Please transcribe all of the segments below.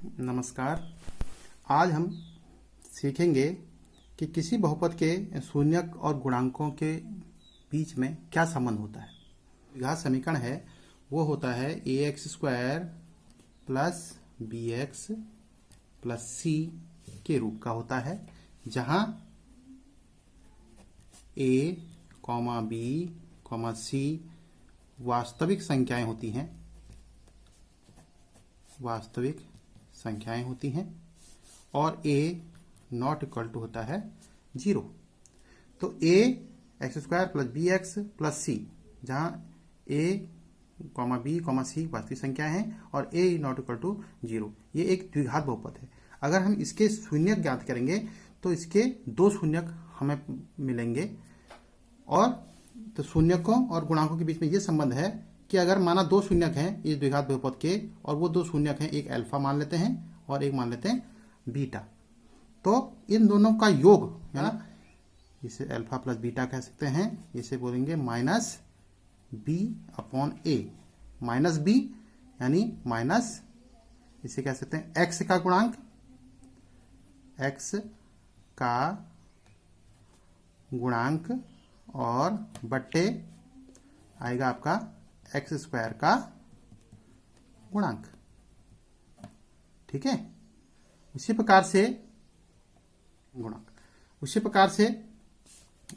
नमस्कार। आज हम सीखेंगे कि किसी बहुपद के शून्यक और गुणांकों के बीच में क्या संबंध होता है। द्विघात समीकरण है वो होता है ax² plus bx plus c के रूप का होता है, जहां a, b, c वास्तविक संख्याएं होती हैं, और a नॉट इक्वल टू होता है 0। तो a x² plus bx plus c, जहाँ a, b, c वास्तविक संख्याएं हैं और a नॉट इक्वल टू 0, ये एक द्विघात बहुपद है। अगर हम इसके शून्यक ज्ञात करेंगे तो इसके दो शून्यक हमें मिलेंगे, और तो शून्यकों और गुणांकों के बीच में ये संबंध है कि अगर माना दो शून्यक हैं इस द्विघात बहुपद के, और वो दो शून्यक हैं, एक अल्फा मान लेते हैं और एक मान लेते हैं बीटा, तो इन दोनों का योग है ना, इसे अल्फा प्लस बीटा कह सकते हैं। इसे बोलेंगे माइनस बी अपॉन ए। माइनस बी यानी माइनस, इसे कह सकते हैं एक्स का गुणांक, एक्स का गुणांक, और बट्टे आएगा आपका x² का गुणांक। ठीक है। उसी प्रकार से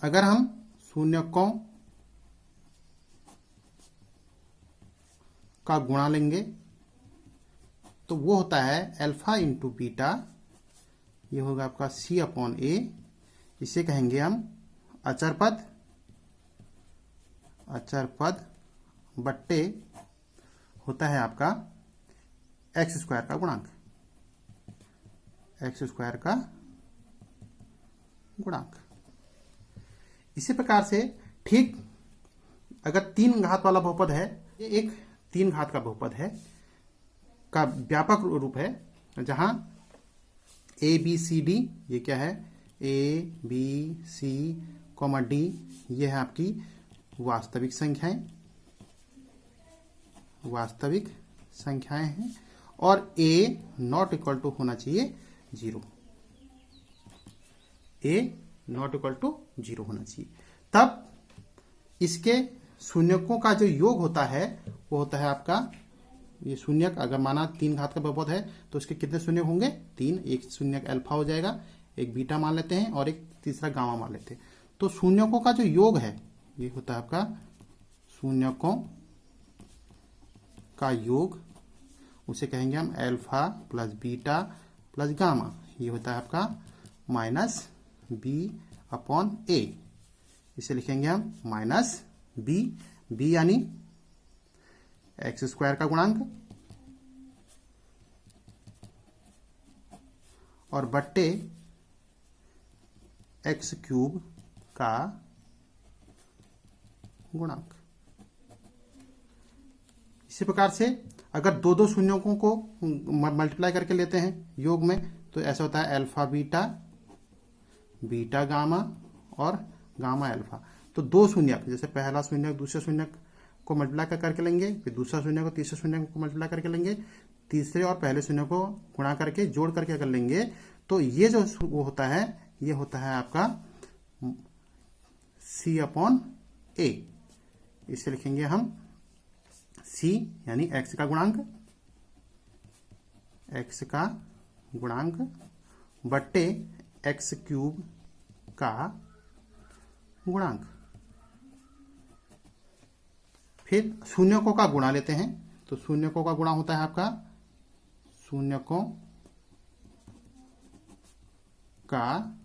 अगर हम शून्यकों का गुणा लेंगे तो वो होता है अल्फा इंटू बीटा, ये होगा आपका c अपॉन ए। इसे कहेंगे हम अचर पद बट्टे होता है आपका x² का गुणांक, इसी प्रकार से ठीक अगर तीन घात वाला बहुपद है, ये एक तीन घात का बहुपद है का व्यापक रूप है, जहां a b c d, ये क्या है, a b c d, ये है आपकी वास्तविक संख्याएं हैं, और a नॉट इक्वल टू होना चाहिए 0। a नॉट इक्वल टू 0 होना चाहिए। तब इसके शून्यकों का जो योग होता है वो होता है आपका, ये शून्यक अगर माना तीन घात का बहुपद है तो इसके कितने शून्यक होंगे, 3। एक शून्यक अल्फा हो जाएगा, एक बीटा मान लेते हैं और एक तीसरा गामा मान लेते हैं। तो शून्यकों का जो योग है ये होता है आपका शून्यकों का योग, उसे कहेंगे हम alpha plus beta plus gamma. ये होता है आपका माइनस बी अपॉन ए। इसे लिखेंगे हम माइनस बी यानी x² का गुणांक, और बट्टे x³ का गुणांक। इसी प्रकार से अगर दो शून्यों को मल्टीप्लाई करके लेते हैं योग में, तो ऐसा होता है अल्फा बीटा, बीटा गामा और गामा अल्फा। तो दो शून्यक, जैसे पहला शून्यक दूसरे शून्यक को मल्टीप्लाई करके लेंगे, फिर दूसरा शून्य को तीसरे शून्य को मल्टीप्लाई करके लेंगे, तीसरे और पहले शून्य को गुणा करके जोड़ करके अगर लेंगे, तो ये जो वो होता है, ये होता है आपका c अपॉन ए। इसे लिखेंगे हम c यानी x का गुणांक बट्टे x³ का गुणांक। फिर शून्यकों का गुणा लेते हैं, तो शून्यकों का गुणा होता है आपका शून्यकों का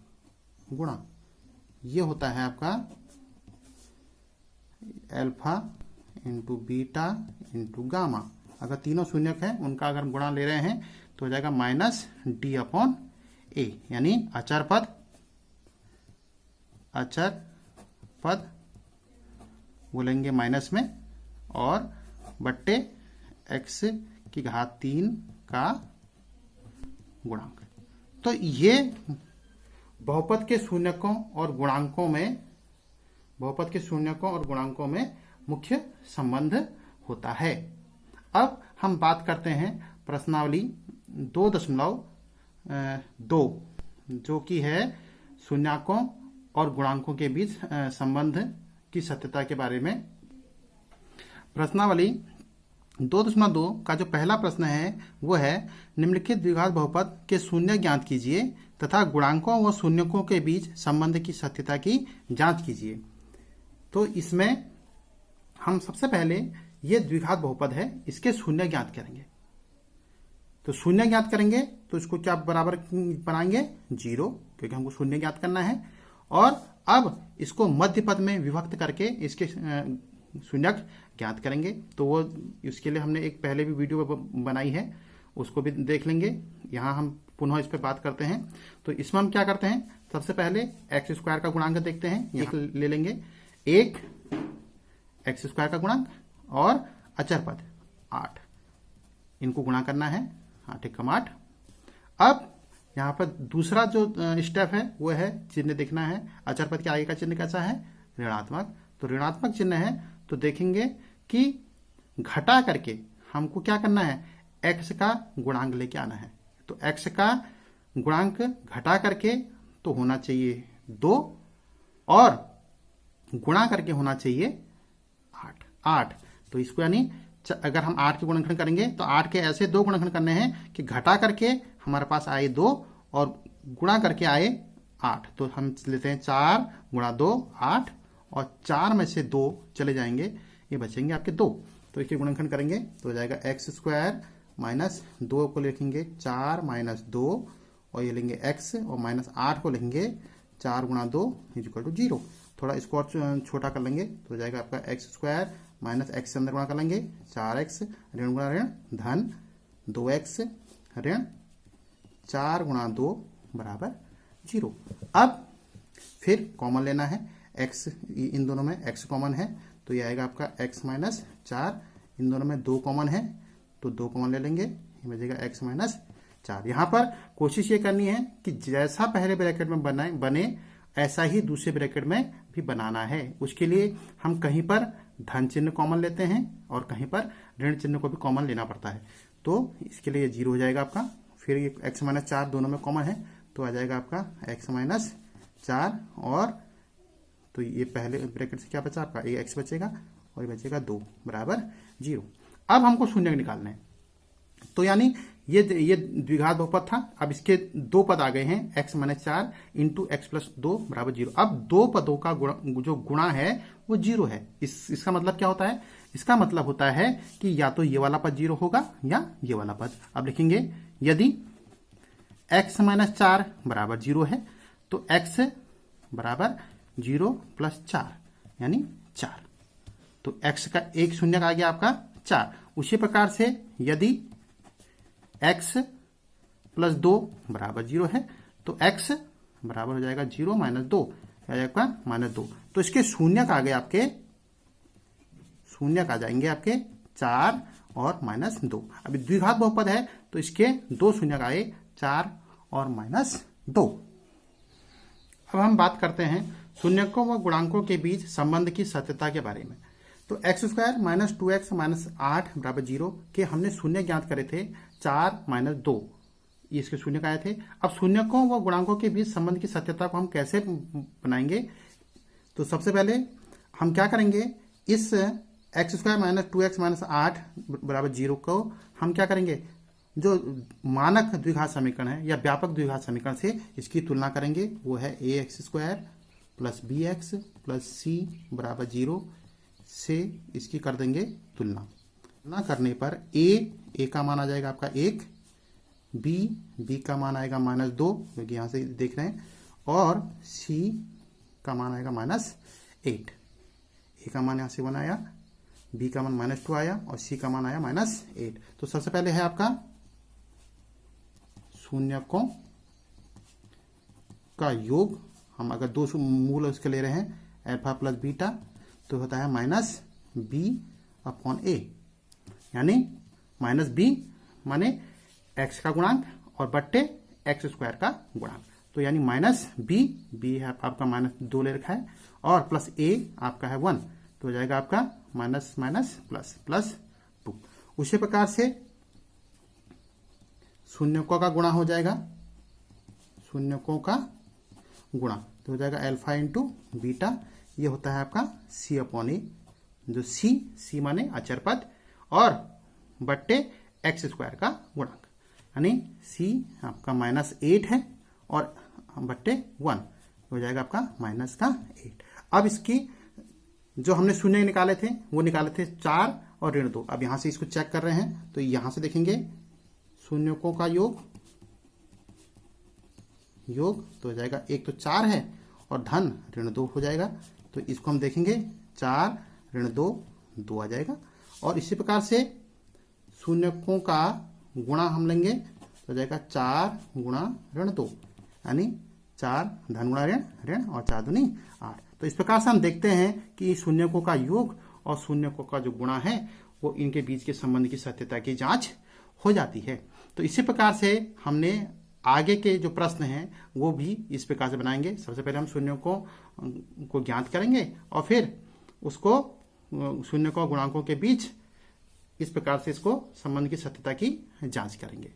गुणा, ये होता है आपका alpha into beta into gamma. अगर तीनों शून्यक हैं उनका अगर गुणा ले रहे हैं तो हो जाएगा माइनस डी अपॉन ए, यानी अचर पद बोलेंगे माइनस में, और बट्टे x की घात 3 का गुणांक। तो ये बहुपद के शून्यकों और गुणांकों में मुख्य संबंध होता है। अब हम बात करते हैं प्रश्नावली 2.2 जो कि है शून्याकों और गुणांकों के बीच संबंध की सत्यता के बारे में। प्रश्नावली 2.2 का जो पहला प्रश्न है वो है निम्नलिखित द्विघात बहुपद के शून्य ज्ञात कीजिए तथा गुणांकों व शून्यकों के बीच संबंध की सत्यता की जांच कीजिए। तो इसमें हम सबसे पहले ये द्विघात बहुपद है इसके शून्य ज्ञात करेंगे। तो शून्य ज्ञात करेंगे तो इसको क्या बराबर बनाएंगे 0, क्योंकि हमको शून्य ज्ञात करना है। और अब इसको मध्य पद में विभक्त करके इसके शून्यक ज्ञात करेंगे। तो वो इसके लिए हमने एक पहले भी वीडियो बनाई है, उसको भी देख लेंगे। यहाँ हम पुनः इस पर बात करते हैं। तो इसमें हम क्या करते हैं, सबसे पहले एक्स स्क्वायर का गुणांक देखते हैं। एक ले लेंगे, एक एक्स स्क्वायर का गुणांक और अचर पद 8, इनको गुणा करना है 8 एकम 8। अब यहाँ पर दूसरा जो स्टेप है वो है चिन्ह देखना है। अचर पद के आगे का चिन्ह कैसा है, ऋणात्मक। तो ऋणात्मक चिन्ह है तो देखेंगे कि घटा करके हमको क्या करना है, x का गुणांक लेके आना है। तो x का गुणांक घटा करके तो होना चाहिए 2 और गुणा करके होना चाहिए 8। तो इसको यानी अगर हम 8 के गुणनखंड करेंगे तो 8 के ऐसे 2 गुणनखंड करने हैं कि घटा करके हमारे पास आए 2 और गुणा करके आए 8। तो हम लेते हैं 4 गुणा 2 8 और 4 में से 2 चले जाएंगे, ये बचेंगे आपके 2। तो इसके गुणनखंड करेंगे तो हो जाएगा एक्स स्क्वायर माइनस 2 को लिखेंगे 4 माइनस 2 और ये लेंगे x और माइनस 8 को लिखेंगे 4 गुणा 2 इक्वल टू 0। थोड़ा इसको और छोटा कर लेंगे तो हो जाएगा आपका एक्स स्क्वायर माइनस एक्स से अंदर गुणा कर लेंगे 4x ऋण गुणा ऋण धन 2x ऋण 4 गुणा 2 बराबर 0। अब फिर कॉमन लेना है, x इन दोनों में x कॉमन है तो ये आएगा आपका x माइनस 4, इन दोनों में 2 कॉमन है तो 2 कॉमन ले लेंगे, ये बचेगा x माइनस 4। यहाँ पर कोशिश ये करनी है कि जैसा पहले ब्रैकेट में बने ऐसा ही दूसरे ब्रैकेट में भी बनाना है। उसके लिए हम कहीं पर धन चिन्ह कॉमन लेते हैं और कहीं पर ऋण चिन्ह को भी कॉमन लेना पड़ता है। तो इसके लिए 0 हो जाएगा आपका। फिर ये x माइनस 4 दोनों में कॉमन है तो आ जाएगा आपका x माइनस 4 और तो ये पहले ब्रैकेट से क्या बचा आपका, ये x बचेगा और ये बचेगा 2 बराबर 0। अब हमको शून्य निकालना है। तो यानी ये द्विघात बहुपद था। अब इसके 2 पद आ गए हैं, x minus 4 into x plus 2 बराबर 0। अब 2 पदों का जो गुणा है वो 0 है। इसका मतलब क्या होता है, इसका मतलब होता है कि या तो ये वाला पद 0 होगा या ये वाला पद। अब लिखेंगे यदि x माइनस 4 बराबर 0 है तो x बराबर 0 प्लस 4 यानी 4। तो x का एक शून्य आ गया आपका 4। उसी प्रकार से यदि x प्लस 2 बराबर 0 है तो x बराबर हो जाएगा 0 माइनस 2, आ जाएगा माइनस 2। तो इसके शून्यक आ गए आपके, शून्यक आ जाएंगे आपके 4 और माइनस 2। अभी द्विघात बहुपद है तो इसके 2 शून्यक आए 4 और माइनस 2। अब हम बात करते हैं शून्यकों व गुणांकों के बीच संबंध की सत्यता के बारे में। तो x square minus 2x minus 8 बराबर 0 के हमने शून्य ज्ञात करे थे 4 माइनस 2, ये इसके शून्य आए थे। अब शून्यकों व गुणांकों के बीच संबंध की सत्यता को हम कैसे बनाएंगे, तो सबसे पहले हम क्या करेंगे, इस x square minus 2x minus 8 बराबर 0 को हम क्या करेंगे, जो मानक द्विघात समीकरण है या व्यापक द्विघात समीकरण से इसकी तुलना करेंगे। वो है a x square plus b x plus c बराबर 0 से इसकी कर देंगे तुलना करने पर ए का मान आ जाएगा आपका 1, बी का मान आएगा माइनस 2 क्योंकि यहाँ से देख रहे हैं, और सी का मान आएगा माइनस 8। ए का मान यहाँ से 1 आया, बी का मान माइनस 2 आया और सी का मान आया माइनस 8। तो सबसे पहले है आपका शून्यकों का योग। हम अगर 2 मूल उसके ले रहे हैं अल्फा प्लस बीटा तो होता है माइनस बी अपॉन ए, यानी माइनस बी माने एक्स का गुणांक और बट्टे एक्स स्क्वायर का गुणांक। तो यानी माइनस बी है आपका माइनस 2 ले रखा है और प्लस ए आपका है 1, तो हो जाएगा आपका माइनस माइनस प्लस प्लस 2। उसी प्रकार से शून्यकों का गुणा हो जाएगा, शून्यकों का गुणा तो हो जाएगा अल्फा इंटू बीटा, ये होता है आपका c/a, जो c माने अचर पद और बट्टे एक्स स्क्वायर का गुणांक, यानी c आपका -8 है और बट्टे 1 हो जाएगा आपका -8। अब इसकी जो हमने शून्य निकाले थे वो निकाले थे 4 और ऋण 2। अब यहां से इसको चेक कर रहे हैं तो यहां से देखेंगे शून्यकों का योग तो हो जाएगा, एक तो 4 है और धन ऋण 2 हो जाएगा, तो इसको हम देखेंगे 4 ऋण 2 2 आ जाएगा। और इसी प्रकार से शून्यकों का गुणा हम लेंगे तो हो जाएगा 4 गुणा ऋण 2, यानी 4 धन गुणा ऋण और 4 दूनी 8। तो इस प्रकार से हम देखते हैं कि शून्यकों का योग और शून्यकों का जो गुणा है वो इनके बीच के संबंध की सत्यता की जांच हो जाती है। तो इसी प्रकार से हमने आगे के जो प्रश्न हैं वो भी इस प्रकार से बनाएंगे। सबसे पहले हम शून्यकों को ज्ञात करेंगे और फिर उसको शून्यकों और गुणांकों के बीच इस प्रकार से इसको संबंध की सत्यता की जांच करेंगे।